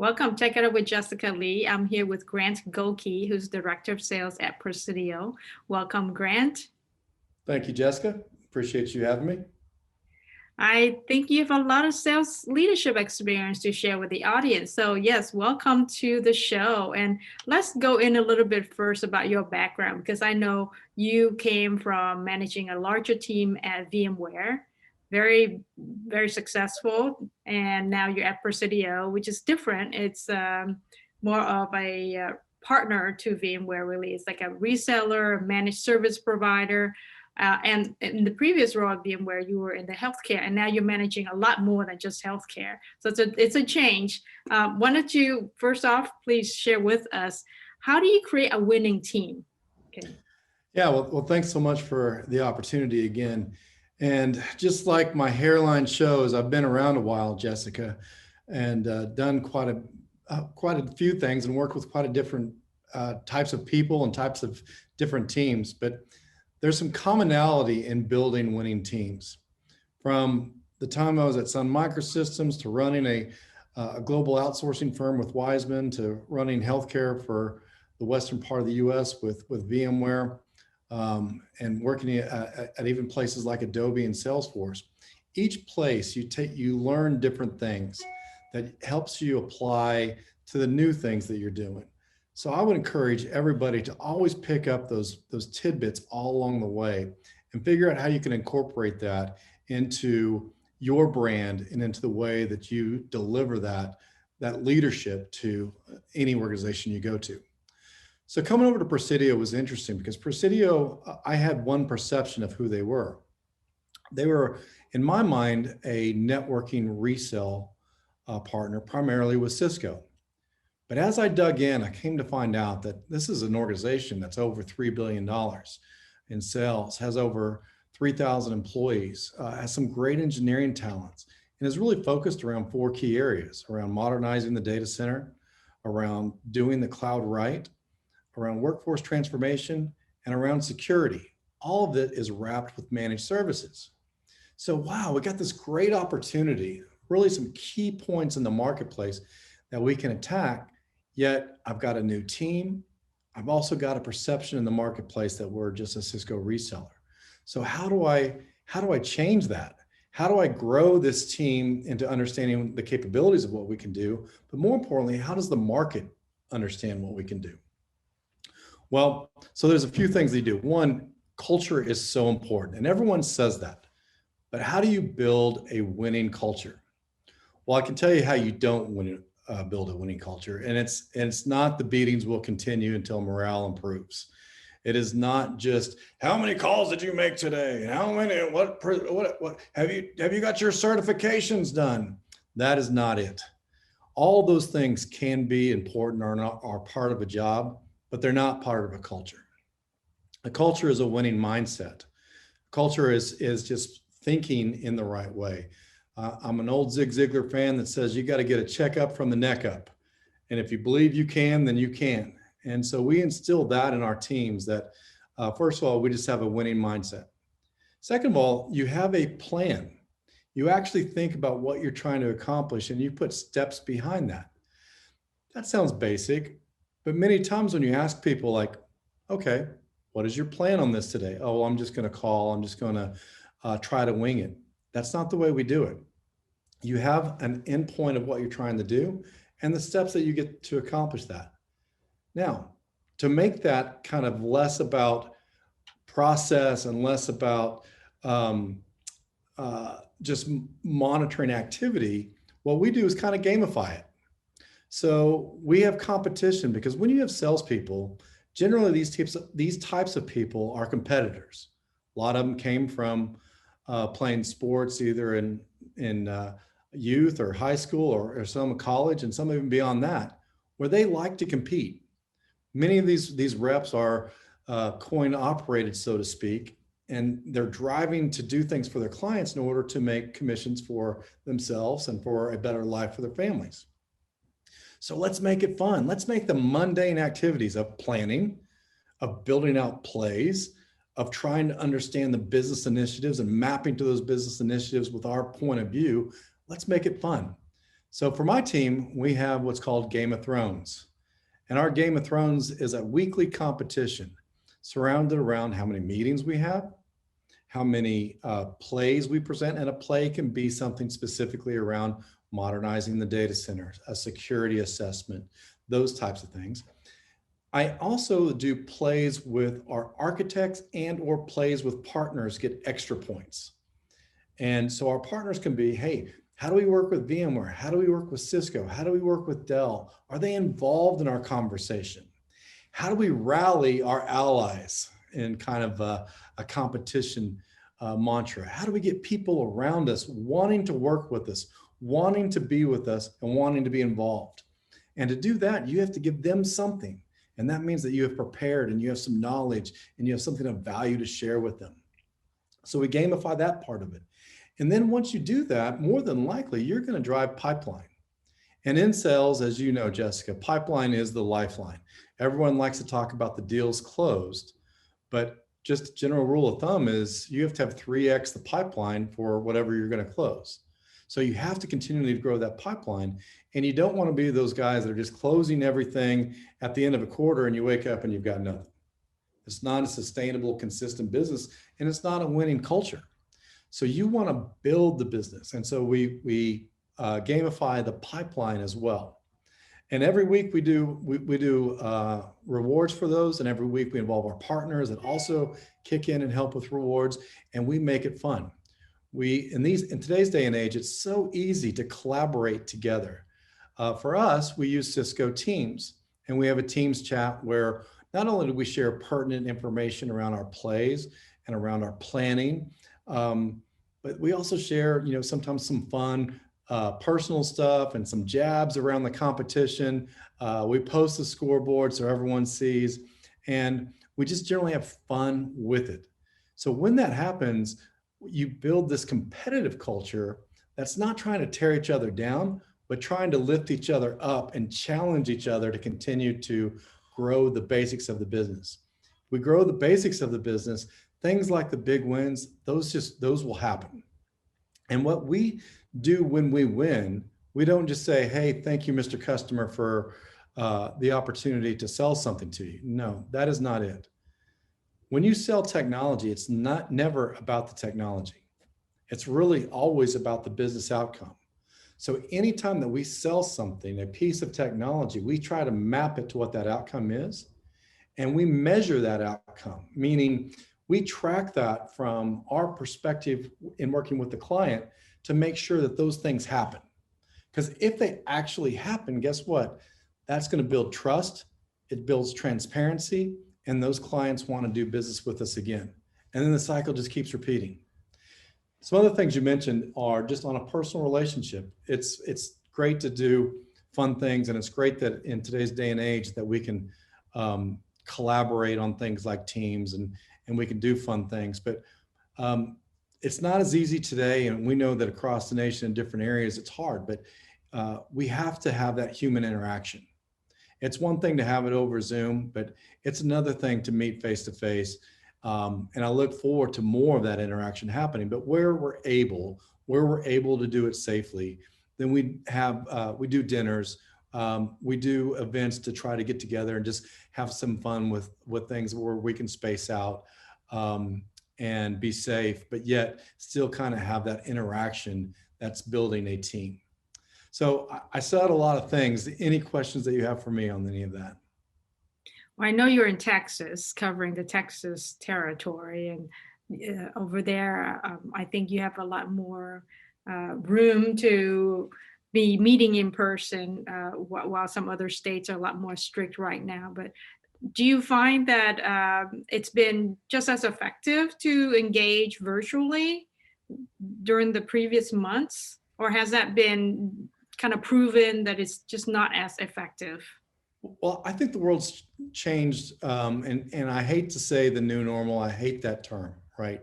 Welcome. Check It Out with Jessica Lee. I'm here with Grant Gocke, who's Director of Sales at Presidio. Welcome, Grant. Thank you, Jessica. Appreciate you having me. I think you have a lot of sales leadership experience to share with the audience. So, yes, welcome to the show. And let's go in a little bit first about your background, because I know you came from managing a larger team at VMware, very, very successful. And now you're at Presidio, which is different. It's more of a partner to VMware, really. It's like a reseller, managed service provider. And in the previous role at VMware, you were in the healthcare, and now you're managing a lot more than just healthcare. So it's a change. Why don't you, first off, please share with us, how do you create a winning team? Okay. Yeah, well, thanks so much for the opportunity again. And just like my hairline shows, I've been around a while, Jessica, and done quite a few things and worked with quite a different types of people and types of different teams. But there's some commonality in building winning teams. From the time I was at Sun Microsystems to running a global outsourcing firm with Wiseman to running healthcare for the western part of the US with VMware, and working at even places like Adobe and Salesforce. Each place you learn different things that helps you apply to the new things that you're doing. So I would encourage everybody to always pick up those tidbits all along the way and figure out how you can incorporate that into your brand and into the way that you deliver that leadership to any organization you go to. So coming over to Presidio was interesting because Presidio, I had one perception of who they were. They were, in my mind, a networking resale partner, primarily with Cisco. But as I dug in, I came to find out that this is an organization that's over $3 billion in sales, has over 3,000 employees, has some great engineering talents, and is really focused around four key areas: around modernizing the data center, around doing the cloud right, around workforce transformation, and around security. All of it is wrapped with managed services. So wow, we got this great opportunity, really some key points in the marketplace that we can attack. Yet I've got a new team. I've also got a perception in the marketplace that we're just a Cisco reseller. So how do I change that? How do I grow this team into understanding the capabilities of what we can do? But more importantly, how does the market understand what we can do? Well, so there's a few things they do. One, culture is so important, and everyone says that. But how do you build a winning culture? Well, I can tell you how you don't build a winning culture, and it's not the beatings will continue until morale improves. It is not just how many calls did you make today? How many? What have you got your certifications done? That is not it. All those things can be important or are part of a job, but they're not part of a culture. A culture is a winning mindset. Culture is just thinking in the right way. I'm an old Zig Ziglar fan that says you got to get a checkup from the neck up. And if you believe you can, then you can. And so we instill that in our teams that, first of all, we just have a winning mindset. Second of all, you have a plan. You actually think about what you're trying to accomplish and you put steps behind that. That sounds basic, but many times when you ask people like, okay, what is your plan on this today? Oh, well, I'm just going to call. I'm just going to try to wing it. That's not the way we do it. You have an endpoint of what you're trying to do and the steps that you get to accomplish that. Now, to make that kind of less about process and less about just monitoring activity, what we do is kind of gamify it. So we have competition because when you have salespeople, generally these types of people are competitors. A lot of them came from playing sports either in youth or high school or some college, and some even beyond that, where they like to compete. Many of these reps are coin operated, so to speak, and they're driving to do things for their clients in order to make commissions for themselves and for a better life for their families. So let's make it fun. Let's make the mundane activities of planning, of building out plays, of trying to understand the business initiatives and mapping to those business initiatives with our point of view. Let's make it fun. So for my team, we have what's called Game of Thrones. And our Game of Thrones is a weekly competition surrounded around how many meetings we have, how many plays we present. And a play can be something specifically around modernizing the data center, a security assessment, those types of things. I also do plays with our architects and or plays with partners get extra points. And so our partners can be, hey, how do we work with VMware? How do we work with Cisco? How do we work with Dell? Are they involved in our conversation? How do we rally our allies in kind of a competition mantra? How do we get people around us wanting to work with us, wanting to be with us, and wanting to be involved? And to do that, you have to give them something. And that means that you have prepared and you have some knowledge and you have something of value to share with them. So we gamify that part of it. And then once you do that, more than likely, you're going to drive pipeline. And in sales, as you know, Jessica, pipeline is the lifeline. Everyone likes to talk about the deals closed, but just a general rule of thumb is you have to have 3x the pipeline for whatever you're going to close. So you have to continually grow that pipeline. And you don't want to be those guys that are just closing everything at the end of a quarter and you wake up and you've got nothing. It's not a sustainable, consistent business, and it's not a winning culture. So you want to build the business. And so we gamify the pipeline as well. And every week we do rewards for those. And every week we involve our partners that also kick in and help with rewards. And we make it fun. In today's day and age, it's so easy to collaborate together. For us, we use Cisco Teams, and we have a Teams chat where not only do we share pertinent information around our plays and around our planning, but we also share, sometimes some fun personal stuff and some jabs around the competition. We post the scoreboard so everyone sees, and we just generally have fun with it. So when that happens, you build this competitive culture that's not trying to tear each other down, but trying to lift each other up and challenge each other to continue to grow the basics of the business. We grow the basics of the business, things like the big wins, those will happen. And what we do when we win, we don't just say, hey, thank you, Mr. Customer, for the opportunity to sell something to you. No, that is not it. When you sell technology, it's never about the technology. It's really always about the business outcome. So anytime that we sell something, a piece of technology, we try to map it to what that outcome is. And we measure that outcome, meaning we track that from our perspective in working with the client to make sure that those things happen. Because if they actually happen, guess what? That's going to build trust. It builds transparency, and those clients want to do business with us again. And then the cycle just keeps repeating. Some other things you mentioned are just on a personal relationship. It's great to do fun things, and it's great that in today's day and age that we can collaborate on things like Teams and we can do fun things. But it's not as easy today, and we know that across the nation in different areas it's hard, but we have to have that human interaction. It's one thing to have it over Zoom, but it's another thing to meet face to face. And I look forward to more of that interaction happening. But where we're able to do it safely, then we do dinners, we do events to try to get together and just have some fun with things where we can space out and be safe, but yet still kind of have that interaction that's building a team. So I said a lot of things. Any questions that you have for me on any of that? Well, I know you're in Texas, covering the Texas territory, and over there, I think you have a lot more room to be meeting in person, while some other states are a lot more strict right now. But do you find that it's been just as effective to engage virtually during the previous months, or has that been kind of proven that it's just not as effective? Well, I think the world's changed, and I hate to say the new normal. I hate that term, right?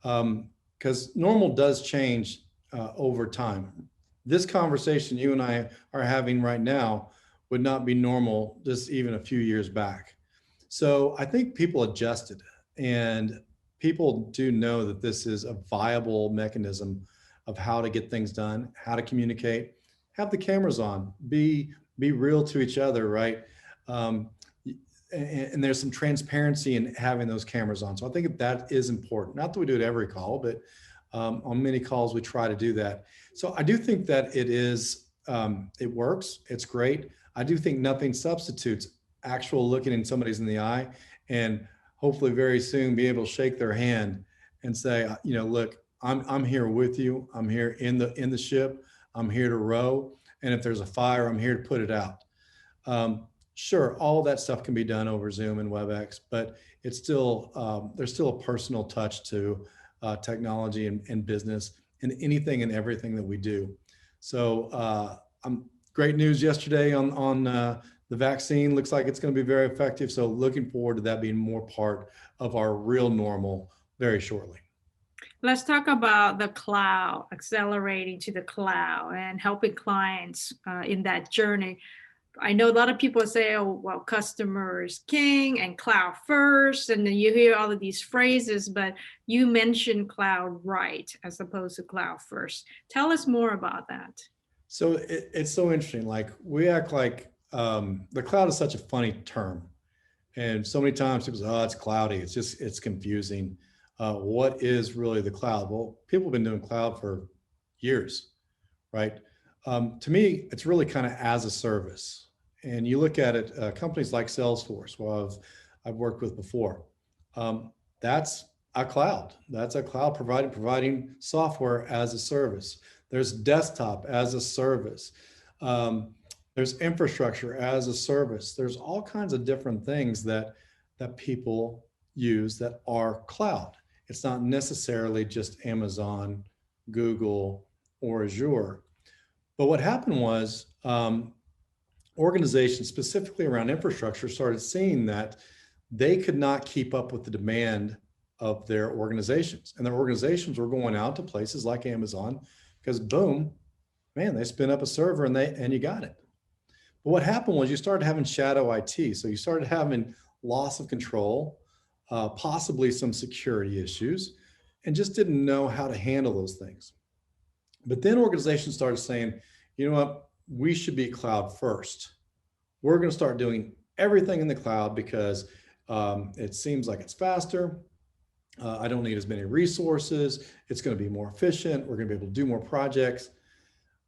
Because normal does change over time. This conversation you and I are having right now would not be normal just even a few years back. So I think people adjusted, and people do know that this is a viable mechanism of how to get things done, how to communicate, have the cameras on, be real to each other, right? Um, and there's some transparency in having those cameras on. So I think that is important. Not that we do it every call, but on many calls we try to do that. So I do think that it works. It's great. I do think nothing substitutes actual looking in somebody's in the eye and hopefully very soon be able to shake their hand and say, look, I'm here with you. I'm here in the ship. I'm here to row. And if there's a fire, I'm here to put it out. Sure, all that stuff can be done over Zoom and WebEx, but it's still there's still a personal touch to technology and business and anything and everything that we do. So great news yesterday on the vaccine. Looks like it's going to be very effective. So looking forward to that being more part of our real normal very shortly. Let's talk about the cloud, accelerating to the cloud and helping clients in that journey. I know a lot of people say, oh, well, customer is king and cloud first. And then you hear all of these phrases, but you mentioned cloud right as opposed to cloud first. Tell us more about that. So it's so interesting. Like we act like the cloud is such a funny term. And so many times people say, oh, it's cloudy. It's confusing. What is really the cloud? Well, people have been doing cloud for years, right? To me, it's really kind of as a service. And you look at it, companies like Salesforce, well, I've worked with before. That's a cloud. That's a cloud providing software as a service. There's desktop as a service. There's infrastructure as a service. There's all kinds of different things that people use that are cloud. It's not necessarily just Amazon, Google, or Azure. But what happened was organizations, specifically around infrastructure, started seeing that they could not keep up with the demand of their organizations. And their organizations were going out to places like Amazon because boom, man, they spin up a server and you got it. But what happened was you started having shadow IT. So you started having loss of control, possibly some security issues, and just didn't know how to handle those things. But then organizations started saying, you know what, we should be cloud first. We're going to start doing everything in the cloud because it seems like it's faster. I don't need as many resources. It's going to be more efficient. We're going to be able to do more projects.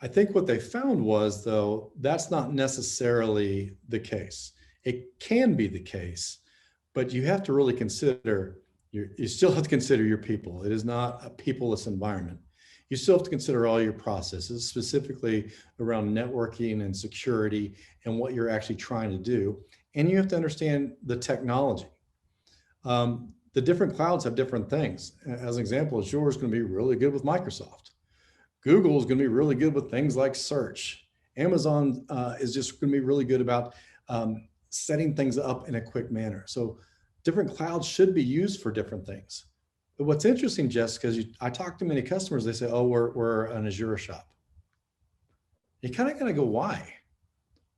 I think what they found was, though, that's not necessarily the case. It can be the case, but you have to really consider, you still have to consider your people. It is not a peopleless environment. You still have to consider all your processes, specifically around networking and security and what you're actually trying to do. And you have to understand the technology. The different clouds have different things. As an example, Azure is going to be really good with Microsoft. Google is going to be really good with things like search. Amazon is just going to be really good about setting things up in a quick manner. So different clouds should be used for different things. But what's interesting, Jessica, is I talk to many customers, they say, oh, we're an Azure shop. You kind of got to go, why?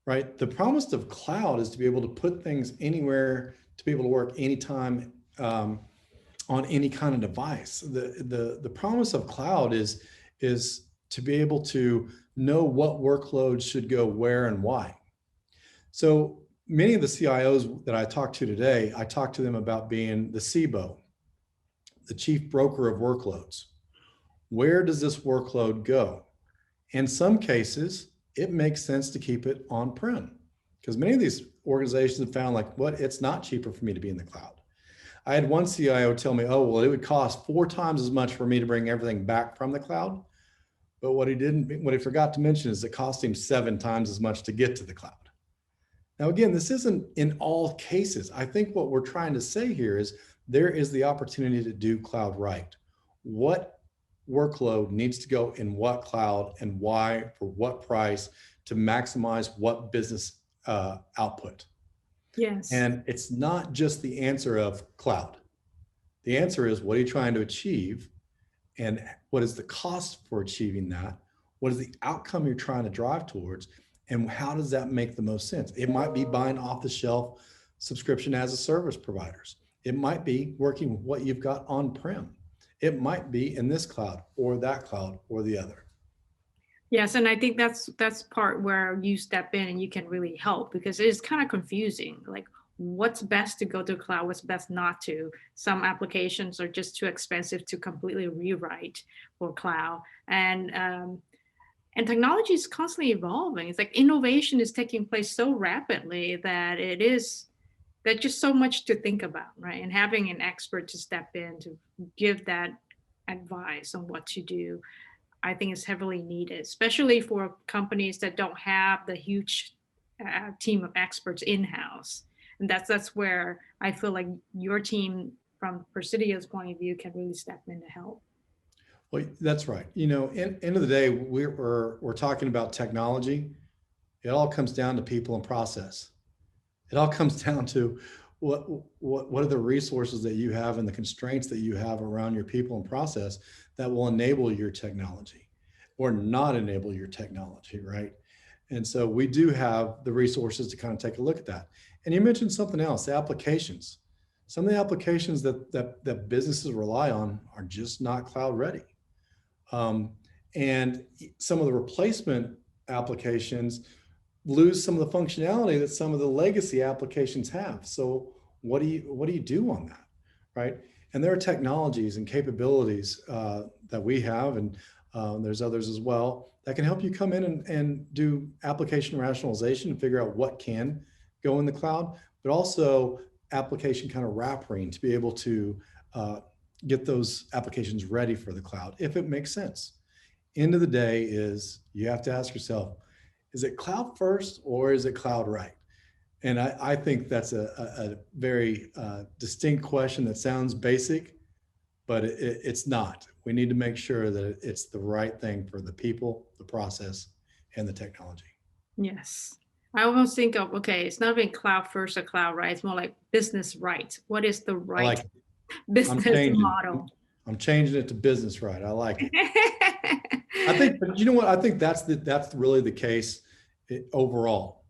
Right? The promise of cloud is to be able to put things anywhere, to be able to work anytime on any kind of device. The promise of cloud is to be able to know what workloads should go where and why. So many of the CIOs that I talk to today, I talk to them about being the CBO, the chief broker of workloads. Where does this workload go? In some cases, it makes sense to keep it on-prem because many of these organizations have found like, what, it's not cheaper for me to be in the cloud. I had one CIO tell me, oh, well, it would cost 4 times as much for me to bring everything back from the cloud. But what he forgot to mention is it cost him 7 times as much to get to the cloud. Now, again, this isn't in all cases. I think what we're trying to say here is there is the opportunity to do cloud right. What workload needs to go in what cloud and why, for what price, to maximize what business output. Yes. And it's not just the answer of cloud. The answer is, what are you trying to achieve? And what is the cost for achieving that? What is the outcome you're trying to drive towards? And how does that make the most sense? It might be buying off the shelf subscription as a service providers. It might be working with what you've got on-prem. It might be in this cloud or that cloud or the other. Yes, and I think that's part where you step in and you can really help because it is kind of confusing. Like what's best to go to cloud, what's best not to. Some applications are just too expensive to completely rewrite for cloud. And technology is constantly evolving. It's like innovation is taking place so rapidly that it is there's just so much to think about, right? And having an expert to step in to give that advice on what to do, I think is heavily needed, especially for companies that don't have the huge team of experts in house. And that's where I feel like your team, from Presidio's point of view, can really step in to help. Well, that's right. You know, end of the day, we're talking about technology. It all comes down to people and process. It all comes down to what are the resources that you have and the constraints that you have around your people and process that will enable your technology or not enable your technology, right? And so we do have the resources to kind of take a look at that. And you mentioned something else, the applications. Some of the applications that businesses rely on are just not cloud ready. Um, and some of the replacement applications lose some of the functionality that some of the legacy applications have. So what do you do on that, right? And there are technologies and capabilities that we have, and there's others as well that can help you come in and do application rationalization and figure out what can go in the cloud, but also application kind of wrapping to be able to get those applications ready for the cloud if it makes sense. End of the day is you have to ask yourself, is it cloud first or is it cloud right? And I think that's a very distinct question that sounds basic, but it's not. We need to make sure that it's the right thing for the people, the process, and the technology. Yes. I almost think of, okay, it's not even cloud first or cloud right. It's more like business right. What is the I right like it. I'm business changing. model? I'm changing it to business right. I like it. I think, but you know what? I think that's really the case overall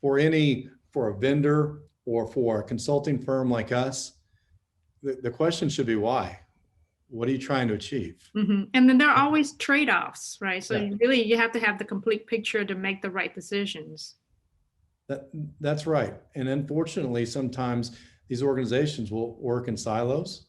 for a vendor or for a consulting firm like us. The question should be why. What are you trying to achieve? And then there are always trade-offs, right? So Yeah, you have to have the complete picture to make the right decisions. that that's right. And unfortunately, sometimes these organizations will work in silos.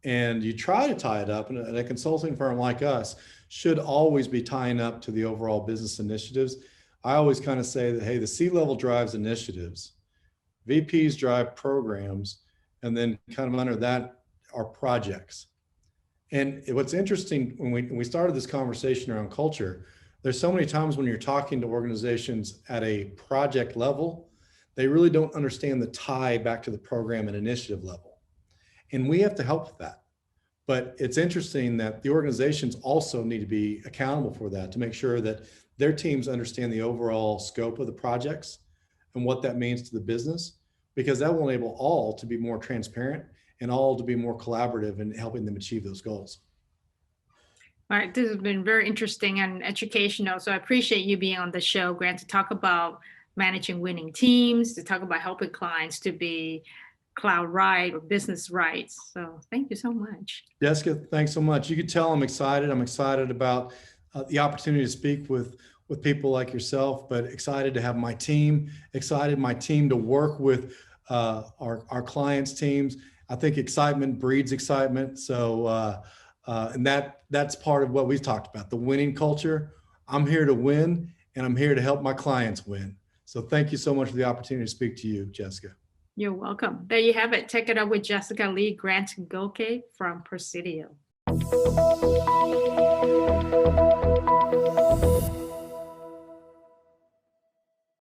And you try to tie it up, and a consulting firm like us should always be tying up to the overall business initiatives. I always kind of say that, hey, the C-level drives initiatives, VPs drive programs, and then kind of under that are projects. And what's interesting when we started this conversation around culture, there's so many times when you're talking to organizations at a project level, they really don't understand the tie back to the program and initiative level. And we have to help with that. But it's interesting that the organizations also need to be accountable for that to make sure that their teams understand the overall scope of the projects and what that means to the business, because that will enable all to be more transparent and all to be more collaborative in helping them achieve those goals. All right, this has been very interesting and educational. So I appreciate you being on the show, Grant, to talk about managing winning teams, to talk about helping clients to be cloud right or business rights. So thank you so much. Jessica, thanks so much. You can tell I'm excited. I'm excited about the opportunity to speak with people like yourself, but excited to have my team, excited my team to work with our clients' teams. I think excitement breeds excitement. So, and that's part of what we've talked about, the winning culture. I'm here to win, and I'm here to help my clients win. So thank you so much for the opportunity to speak to you, Jessica. You're welcome. There you have it. Check it out with Jessica Lee, Grant Gocke from Presidio.